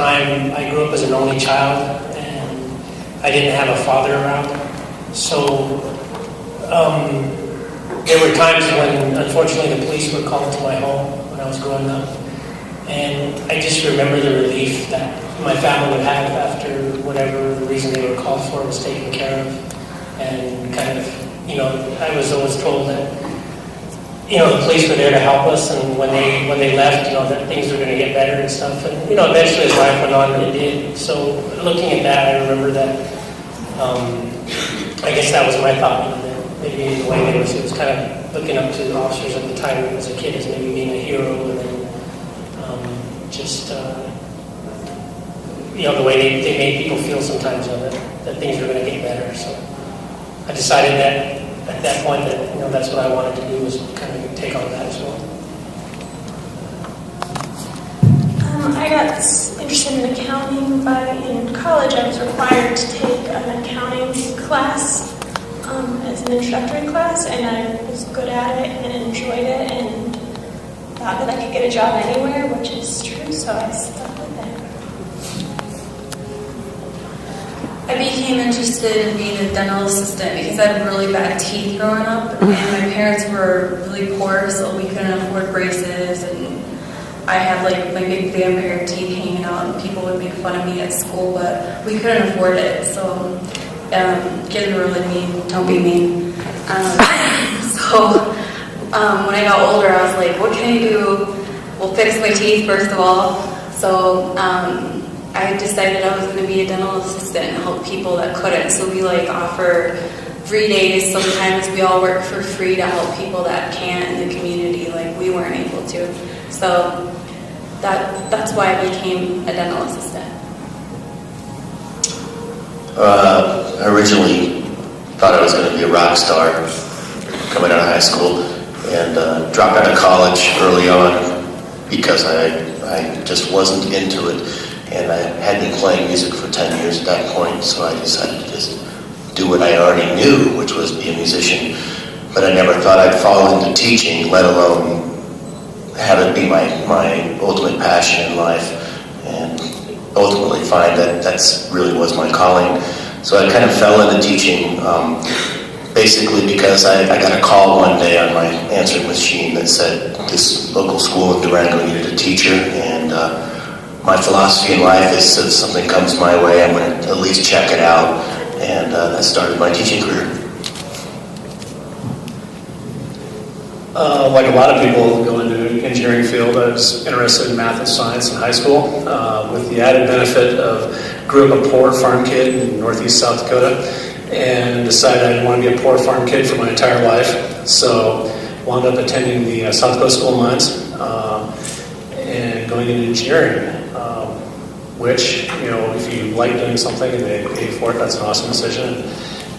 time, I grew up as an only child, and I didn't have a father around. So there were times when, unfortunately, the police were called to my home when I was growing up. And I just remember the relief that my family would have after whatever the reason they were called for was taken care of. And kind of, I was always told that, the police were there to help us, and when they left, that things were going to get better and stuff. And, eventually as life went on, it did. So looking at that, I remember that, I guess that was my thought, that maybe in the way it was kind of looking up to the officers at the time as a kid as maybe being a hero, and then the way they made people feel sometimes, that things were going to get better. So I decided that at that point that that's what I wanted to do, was kind of take on that as well. I got interested in accounting in college. I was required to take an accounting class as an introductory class, and I was good at it and enjoyed it and thought that I could get a job anywhere, which is true, so I stuck with it. I became interested in being a dental assistant because I had really bad teeth growing up, and my parents were really poor, so we couldn't afford braces, and I had my big vampire teeth hanging out, and people would make fun of me at school, but we couldn't afford it, so kids were really mean. Don't be mean. When I got older, I was like, what can I do? Well, fix my teeth, first of all. So I decided I was going to be a dental assistant and help people that couldn't. So we offer free days. Sometimes we all work for free to help people that can't in the community, we weren't able to. So that's why I became a dental assistant. I originally thought I was going to be a rock star coming out of high school, and dropped out of college early on because I just wasn't into it, and I had been playing music for 10 years at that point, so I decided to just do what I already knew, which was be a musician. But I never thought I'd fall into teaching, let alone have it be my ultimate passion in life, and ultimately find that that's really was my calling. So I kind of fell into teaching, basically because I got a call one day on my answering machine that said this local school in Durango needed a teacher, and my philosophy in life is if something comes my way, I'm going to at least check it out, and that started my teaching career. Like a lot of people go into the engineering field, I was interested in math and science in high school, with the added benefit of grew up a poor farm kid in northeast South Dakota, and decided I didn't want to be a poor farm kid for my entire life. So wound up attending the South Dakota School of Mines and going into engineering, which, if you like doing something and they pay for it, that's an awesome decision.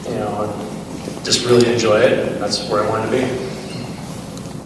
And, just really enjoy it. That's where I wanted to be.